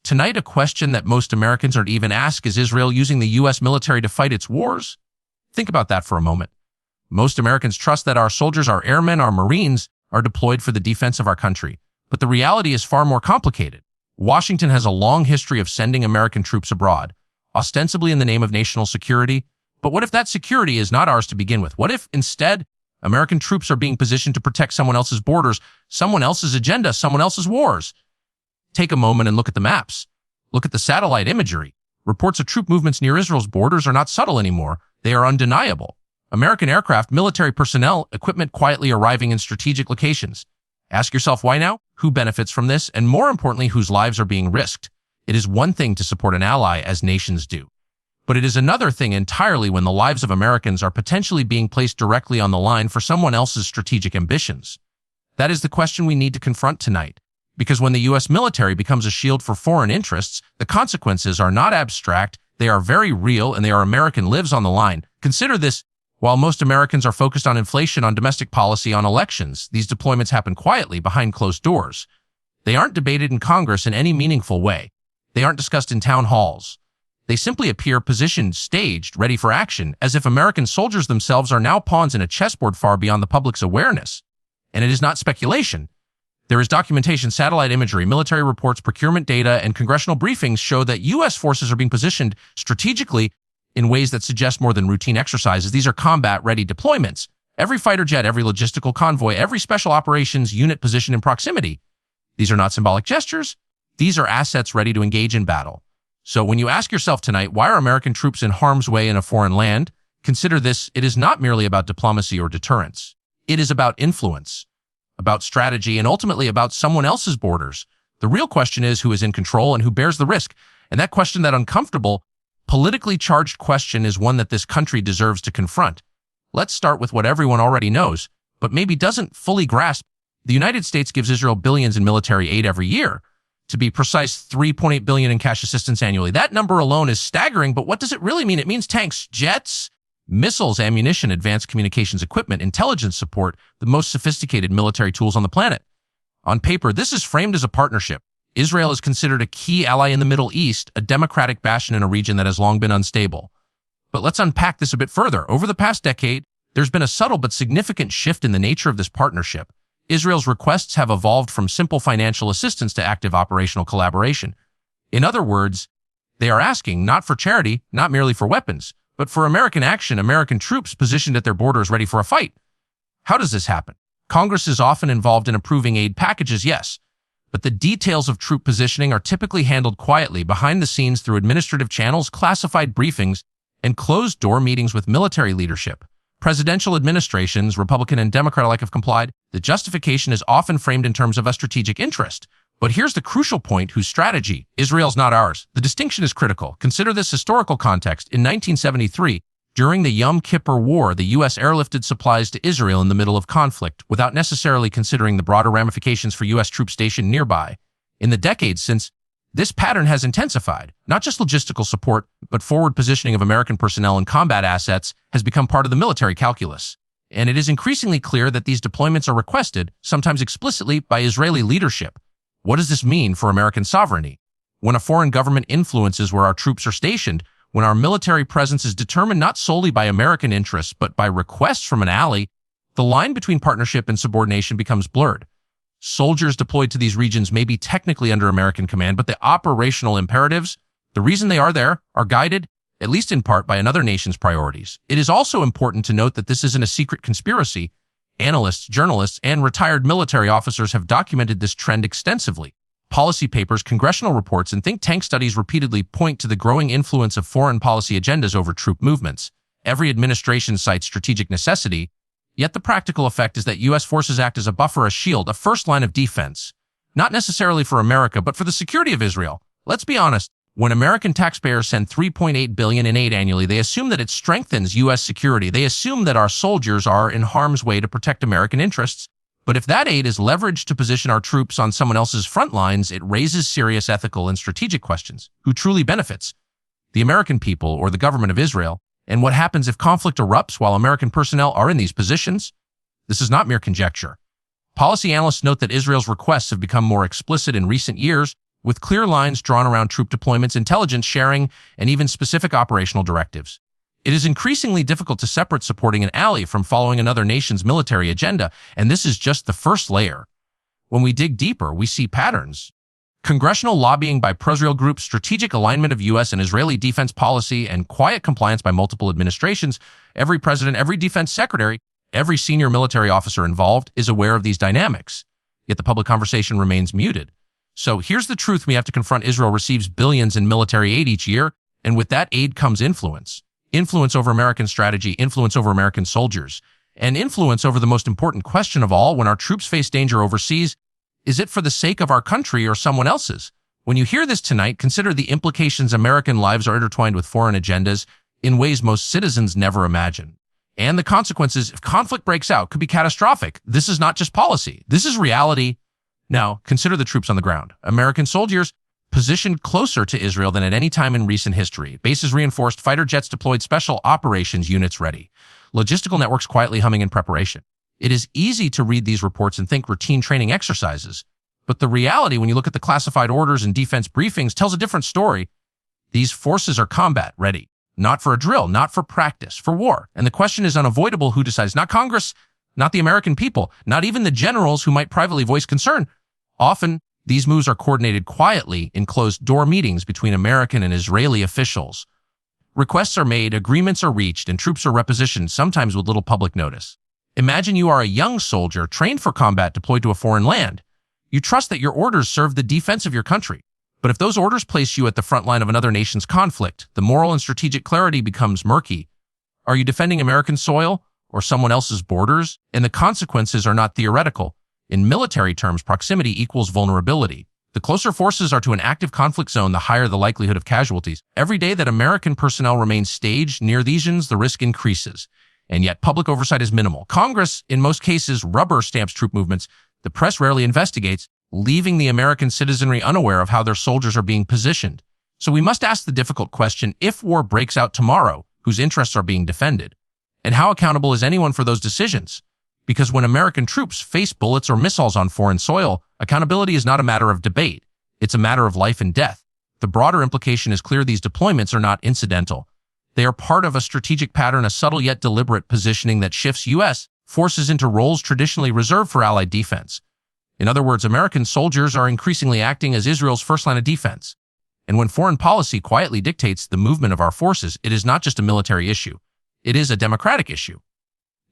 Tonight, a question that most Americans aren't even asked: is Israel using the U.S. military to fight its wars? Think about that for a moment. Most Americans trust that our soldiers, our airmen, our Marines are deployed for the defense of our country. But the reality is far more complicated. Washington has a long history of sending American troops abroad, ostensibly in the name of national security. But what if that security is not ours to begin with? What if, instead, American troops are being positioned to protect someone else's borders, someone else's agenda, someone else's wars? Take a moment and look at the maps. Look at the satellite imagery. Reports of troop movements near Israel's borders are not subtle anymore. They are undeniable. American aircraft, military personnel, equipment quietly arriving in strategic locations. Ask yourself why now? Who benefits from this? And more importantly, whose lives are being risked? It is one thing to support an ally, as nations do. But it is another thing entirely when the lives of Americans are potentially being placed directly on the line for someone else's strategic ambitions. That is the question we need to confront tonight. Because when the U.S. military becomes a shield for foreign interests, the consequences are not abstract, they are very real, and they are American lives on the line. Consider this: while most Americans are focused on inflation, on domestic policy, on elections, these deployments happen quietly behind closed doors. They aren't debated in Congress in any meaningful way. They aren't discussed in town halls. They simply appear positioned, staged, ready for action, as if American soldiers themselves are now pawns in a chessboard far beyond the public's awareness. And it is not speculation. There is documentation, satellite imagery, military reports, procurement data, and congressional briefings show that U.S. forces are being positioned strategically in ways that suggest more than routine exercises. These are combat-ready deployments. Every fighter jet, every logistical convoy, every special operations unit positioned in proximity. These are not symbolic gestures. These are assets ready to engage in battle. So when you ask yourself tonight, why are American troops in harm's way in a foreign land? Consider this: it is not merely about diplomacy or deterrence. It is about influence, about strategy, and ultimately about someone else's borders. The real question is who is in control and who bears the risk. And that question, that uncomfortable, politically charged question, is one that this country deserves to confront. Let's start with what everyone already knows, but maybe doesn't fully grasp. The United States gives Israel billions in military aid every year. To be precise, $3.8 billion in cash assistance annually. That number alone is staggering, but what does it really mean? It means tanks, jets, missiles, ammunition, advanced communications equipment, intelligence support, the most sophisticated military tools on the planet. On paper, this is framed as a partnership. Israel is considered a key ally in the Middle East, a democratic bastion in a region that has long been unstable. But let's unpack this a bit further. Over the past decade, there's been a subtle but significant shift in the nature of this partnership. Israel's requests have evolved from simple financial assistance to active operational collaboration. In other words, they are asking not for charity, not merely for weapons, but for American action, American troops positioned at their borders ready for a fight. How does this happen? Congress is often involved in approving aid packages, yes, but the details of troop positioning are typically handled quietly behind the scenes through administrative channels, classified briefings, and closed-door meetings with military leadership. Presidential administrations, Republican and Democrat alike, have complied. The justification is often framed in terms of a strategic interest. But here's the crucial point: whose strategy? Israel's, not ours. The distinction is critical. Consider this historical context. In 1973, during the Yom Kippur War, the U.S. airlifted supplies to Israel in the middle of conflict, without necessarily considering the broader ramifications for U.S. troops stationed nearby. In the decades since, this pattern has intensified. Not just logistical support, but forward positioning of American personnel and combat assets has become part of the military calculus. And it is increasingly clear that these deployments are requested, sometimes explicitly, by Israeli leadership. What does this mean for American sovereignty? When a foreign government influences where our troops are stationed, when our military presence is determined not solely by American interests, but by requests from an ally, the line between partnership and subordination becomes blurred. Soldiers deployed to these regions may be technically under American command, but the operational imperatives, the reason they are there, are guided, at least in part, by another nation's priorities. It is also important to note that this isn't a secret conspiracy. Analysts, journalists, and retired military officers have documented this trend extensively. Policy papers, congressional reports, and think tank studies repeatedly point to the growing influence of foreign policy agendas over troop movements. Every administration cites strategic necessity, yet the practical effect is that U.S. forces act as a buffer, a shield, a first line of defense. Not necessarily for America, but for the security of Israel. Let's be honest. When American taxpayers send $3.8 billion in aid annually, they assume that it strengthens U.S. security. They assume that our soldiers are in harm's way to protect American interests. But if that aid is leveraged to position our troops on someone else's front lines, it raises serious ethical and strategic questions. Who truly benefits? The American people or the government of Israel? And what happens if conflict erupts while American personnel are in these positions? This is not mere conjecture. Policy analysts note that Israel's requests have become more explicit in recent years, with clear lines drawn around troop deployments, intelligence sharing, and even specific operational directives. It is increasingly difficult to separate supporting an ally from following another nation's military agenda, and this is just the first layer. When we dig deeper, we see patterns. Congressional lobbying by pro-Israel groups, strategic alignment of U.S. and Israeli defense policy, and quiet compliance by multiple administrations. Every president, every defense secretary, every senior military officer involved is aware of these dynamics. Yet the public conversation remains muted. So here's the truth we have to confront. Israel receives billions in military aid each year, and with that aid comes influence. Influence over American strategy, influence over American soldiers, and influence over the most important question of all: when our troops face danger overseas, is it for the sake of our country or someone else's? When you hear this tonight, consider the implications. American lives are intertwined with foreign agendas in ways most citizens never imagine. And the consequences, if conflict breaks out, could be catastrophic. This is not just policy. This is reality. Now, consider the troops on the ground. American soldiers positioned closer to Israel than at any time in recent history. Bases reinforced, fighter jets deployed, special operations units ready. Logistical networks quietly humming in preparation. It is easy to read these reports and think routine training exercises. But the reality, when you look at the classified orders and defense briefings, tells a different story. These forces are combat ready. Not for a drill, not for practice, for war. And the question is unavoidable: who decides? Not Congress, not the American people, not even the generals who might privately voice concern. Often, these moves are coordinated quietly in closed-door meetings between American and Israeli officials. Requests are made, agreements are reached, and troops are repositioned, sometimes with little public notice. Imagine you are a young soldier trained for combat, deployed to a foreign land. You trust that your orders serve the defense of your country. But if those orders place you at the front line of another nation's conflict, the moral and strategic clarity becomes murky. Are you defending American soil or someone else's borders? And the consequences are not theoretical. In military terms, proximity equals vulnerability. The closer forces are to an active conflict zone, the higher the likelihood of casualties. Every day that American personnel remain staged near these zones, the risk increases. And yet public oversight is minimal. Congress, in most cases, rubber stamps troop movements. The press rarely investigates, leaving the American citizenry unaware of how their soldiers are being positioned. So we must ask the difficult question: if war breaks out tomorrow, whose interests are being defended? And how accountable is anyone for those decisions? Because when American troops face bullets or missiles on foreign soil, accountability is not a matter of debate. It's a matter of life and death. The broader implication is clear: these deployments are not incidental. They are part of a strategic pattern, a subtle yet deliberate positioning that shifts U.S. forces into roles traditionally reserved for allied defense. In other words, American soldiers are increasingly acting as Israel's first line of defense. And when foreign policy quietly dictates the movement of our forces, it is not just a military issue. It is a democratic issue.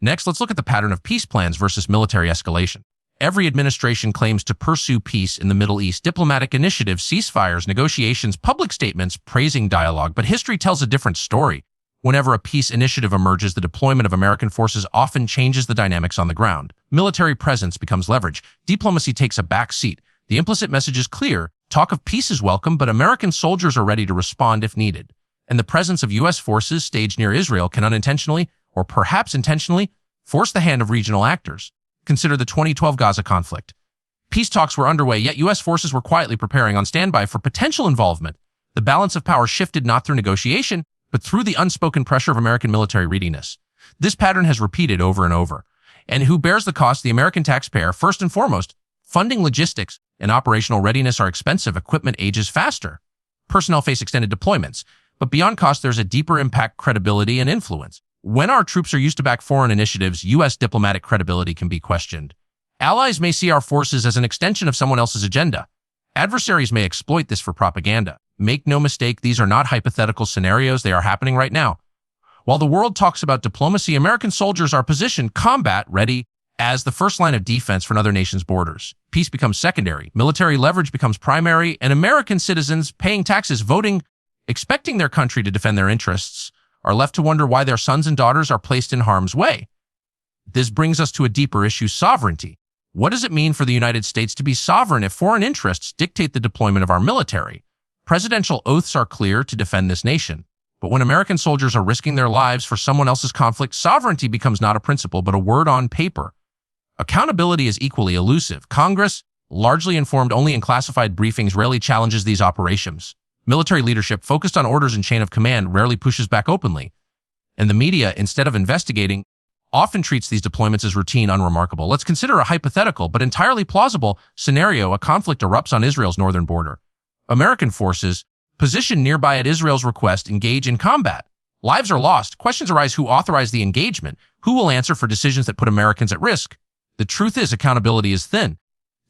Next, let's look at the pattern of peace plans versus military escalation. Every administration claims to pursue peace in the Middle East: diplomatic initiatives, ceasefires, negotiations, public statements praising dialogue. But history tells a different story. Whenever a peace initiative emerges, the deployment of American forces often changes the dynamics on the ground. Military presence becomes leverage. Diplomacy takes a back seat. The implicit message is clear: talk of peace is welcome, but American soldiers are ready to respond if needed. And the presence of U.S. forces staged near Israel can unintentionally, or perhaps intentionally, force the hand of regional actors. Consider the 2012 Gaza conflict. Peace talks were underway, yet U.S. forces were quietly preparing, on standby for potential involvement. The balance of power shifted not through negotiation, but through the unspoken pressure of American military readiness. This pattern has repeated over and over. And who bears the cost? The American taxpayer. First and foremost, funding logistics and operational readiness are expensive. Equipment ages faster. Personnel face extended deployments. But beyond cost, there's a deeper impact: credibility and influence. When our troops are used to back foreign initiatives, U.S. diplomatic credibility can be questioned. Allies may see our forces as an extension of someone else's agenda. Adversaries may exploit this for propaganda. Make no mistake, these are not hypothetical scenarios. They are happening right now. While the world talks about diplomacy, American soldiers are positioned combat-ready as the first line of defense for another nation's borders. Peace becomes secondary. Military leverage becomes primary. And American citizens paying taxes, voting, expecting their country to defend their interests, are left to wonder why their sons and daughters are placed in harm's way. This brings us to a deeper issue: sovereignty. What does it mean for the United States to be sovereign if foreign interests dictate the deployment of our military? Presidential oaths are clear to defend this nation. But when American soldiers are risking their lives for someone else's conflict, sovereignty becomes not a principle, but a word on paper. Accountability is equally elusive. Congress, largely informed only in classified briefings, rarely challenges these operations. Military leadership, focused on orders and chain of command, rarely pushes back openly. And the media, instead of investigating, often treats these deployments as routine, unremarkable. Let's consider a hypothetical but entirely plausible scenario: a conflict erupts on Israel's northern border. American forces, positioned nearby at Israel's request, engage in combat. Lives are lost. Questions arise: who authorized the engagement? Who will answer for decisions that put Americans at risk? The truth is, accountability is thin.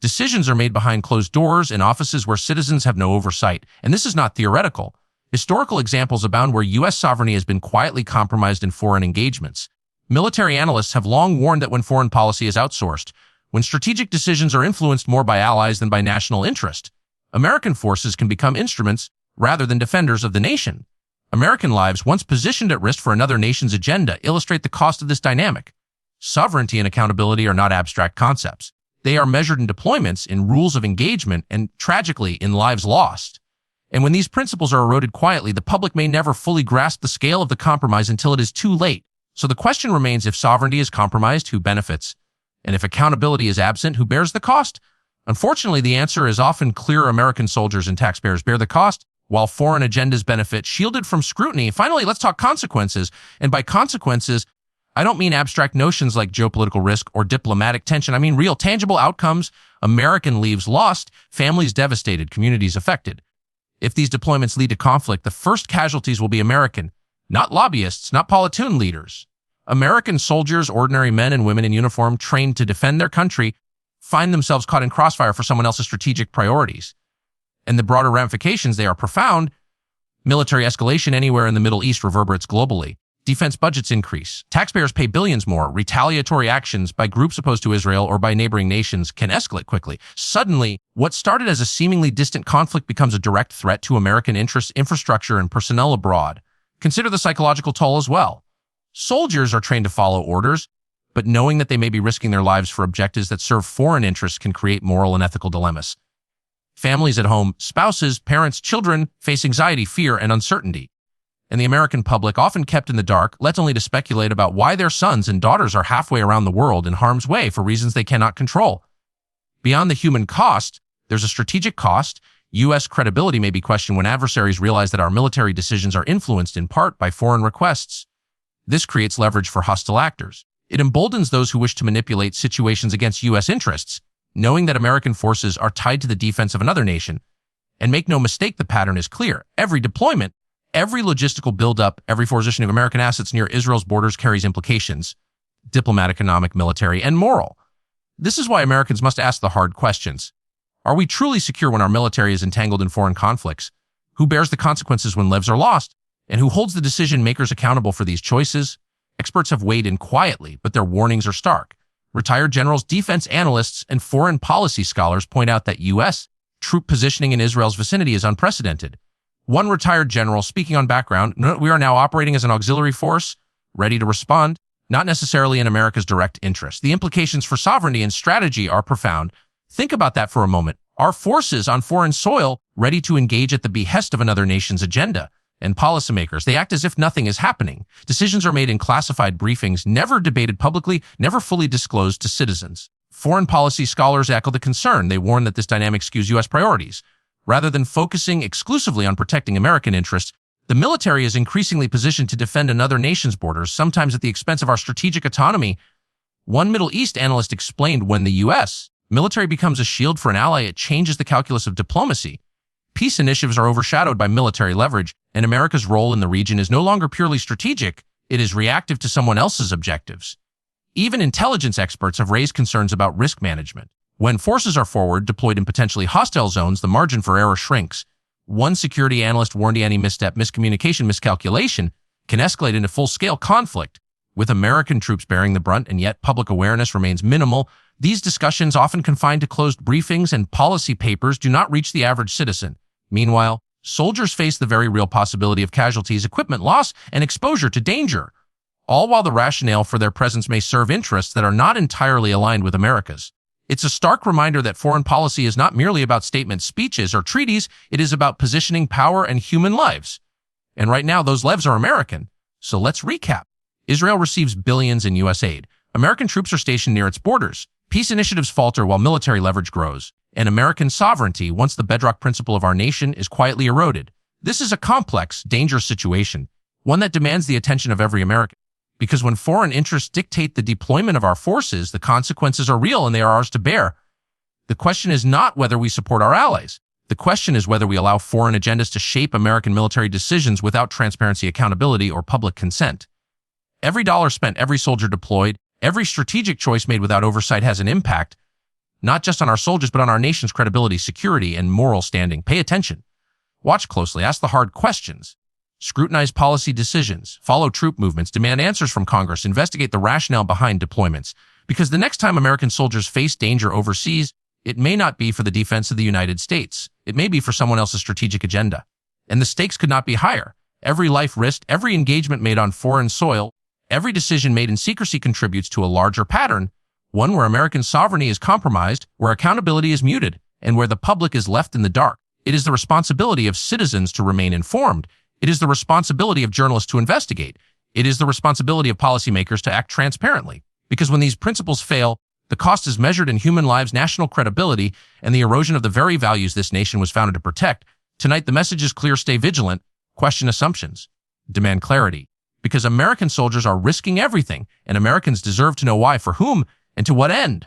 Decisions are made behind closed doors in offices where citizens have no oversight, and this is not theoretical. Historical examples abound where U.S. sovereignty has been quietly compromised in foreign engagements. Military analysts have long warned that when foreign policy is outsourced, when strategic decisions are influenced more by allies than by national interest, American forces can become instruments rather than defenders of the nation. American lives, once positioned at risk for another nation's agenda, illustrate the cost of this dynamic. Sovereignty and accountability are not abstract concepts. They are measured in deployments, in rules of engagement, and, tragically, in lives lost. And when these principles are eroded quietly, the public may never fully grasp the scale of the compromise until it is too late. So the question remains: if sovereignty is compromised, who benefits? And if accountability is absent, who bears the cost? Unfortunately, the answer is often clear: American soldiers and taxpayers bear the cost, while foreign agendas benefit, shielded from scrutiny. Finally, let's talk consequences. And by consequences, I don't mean abstract notions like geopolitical risk or diplomatic tension. I mean real, tangible outcomes: American lives lost, families devastated, communities affected. If these deployments lead to conflict, the first casualties will be American, not lobbyists, not platoon leaders. American soldiers, ordinary men and women in uniform trained to defend their country, find themselves caught in crossfire for someone else's strategic priorities. And the broader ramifications, they are profound. Military escalation anywhere in the Middle East reverberates globally. Defense budgets increase. Taxpayers pay billions more. Retaliatory actions by groups opposed to Israel or by neighboring nations can escalate quickly. Suddenly, what started as a seemingly distant conflict becomes a direct threat to American interests, infrastructure, and personnel abroad. Consider the psychological toll as well. Soldiers are trained to follow orders, but knowing that they may be risking their lives for objectives that serve foreign interests can create moral and ethical dilemmas. Families at home, spouses, parents, children face anxiety, fear, and uncertainty. And the American public, often kept in the dark, left only to speculate about why their sons and daughters are halfway around the world in harm's way for reasons they cannot control. Beyond the human cost, there's a strategic cost. U.S. credibility may be questioned when adversaries realize that our military decisions are influenced in part by foreign requests. This creates leverage for hostile actors. It emboldens those who wish to manipulate situations against U.S. interests, knowing that American forces are tied to the defense of another nation. And make no mistake, the pattern is clear. Every deployment, every logistical buildup, every positioning of American assets near Israel's borders carries implications: diplomatic, economic, military, and moral. This is why Americans must ask the hard questions. Are we truly secure when our military is entangled in foreign conflicts? Who bears the consequences when lives are lost? And who holds the decision makers accountable for these choices? Experts have weighed in quietly, but their warnings are stark. Retired generals, defense analysts, and foreign policy scholars point out that U.S. troop positioning in Israel's vicinity is unprecedented. One retired general, speaking on background: "We are now operating as an auxiliary force, ready to respond, not necessarily in America's direct interest." The implications for sovereignty and strategy are profound. Think about that for a moment. Our forces on foreign soil, ready to engage at the behest of another nation's agenda. And policymakers, they act as if nothing is happening. Decisions are made in classified briefings, never debated publicly, never fully disclosed to citizens. Foreign policy scholars echo the concern. They warn that this dynamic skews U.S. priorities. Rather than focusing exclusively on protecting American interests, the military is increasingly positioned to defend another nation's borders, sometimes at the expense of our strategic autonomy. One Middle East analyst explained, when the U.S. military becomes a shield for an ally, it changes the calculus of diplomacy. Peace initiatives are overshadowed by military leverage, and America's role in the region is no longer purely strategic, it is reactive to someone else's objectives. Even intelligence experts have raised concerns about risk management. When forces are forward, deployed in potentially hostile zones, the margin for error shrinks. One security analyst warned any misstep, miscommunication, miscalculation can escalate into full-scale conflict. With American troops bearing the brunt and yet public awareness remains minimal, these discussions, often confined to closed briefings and policy papers, do not reach the average citizen. Meanwhile, soldiers face the very real possibility of casualties, equipment loss, and exposure to danger, all while the rationale for their presence may serve interests that are not entirely aligned with America's. It's a stark reminder that foreign policy is not merely about statements, speeches, or treaties. It is about positioning power and human lives. And right now, those lives are American. So let's recap. Israel receives billions in U.S. aid. American troops are stationed near its borders. Peace initiatives falter while military leverage grows. And American sovereignty, once the bedrock principle of our nation, is quietly eroded. This is a complex, dangerous situation, one that demands the attention of every American. Because when foreign interests dictate the deployment of our forces, the consequences are real and they are ours to bear. The question is not whether we support our allies. The question is whether we allow foreign agendas to shape American military decisions without transparency, accountability, or public consent. Every dollar spent, every soldier deployed, every strategic choice made without oversight has an impact, not just on our soldiers, but on our nation's credibility, security, and moral standing. Pay attention. Watch closely. Ask the hard questions. Scrutinize policy decisions. Follow troop movements. Demand answers from Congress. Investigate the rationale behind deployments. Because the next time American soldiers face danger overseas, it may not be for the defense of the United States. It may be for someone else's strategic agenda. And the stakes could not be higher. Every life risked, every engagement made on foreign soil, every decision made in secrecy contributes to a larger pattern, one where American sovereignty is compromised, where accountability is muted, and where the public is left in the dark. It is the responsibility of citizens to remain informed. It is the responsibility of journalists to investigate. It is the responsibility of policymakers to act transparently. Because when these principles fail, the cost is measured in human lives, national credibility, and the erosion of the very values this nation was founded to protect. Tonight, the message is clear: stay vigilant, question assumptions, demand clarity. Because American soldiers are risking everything, and Americans deserve to know why, for whom, and to what end.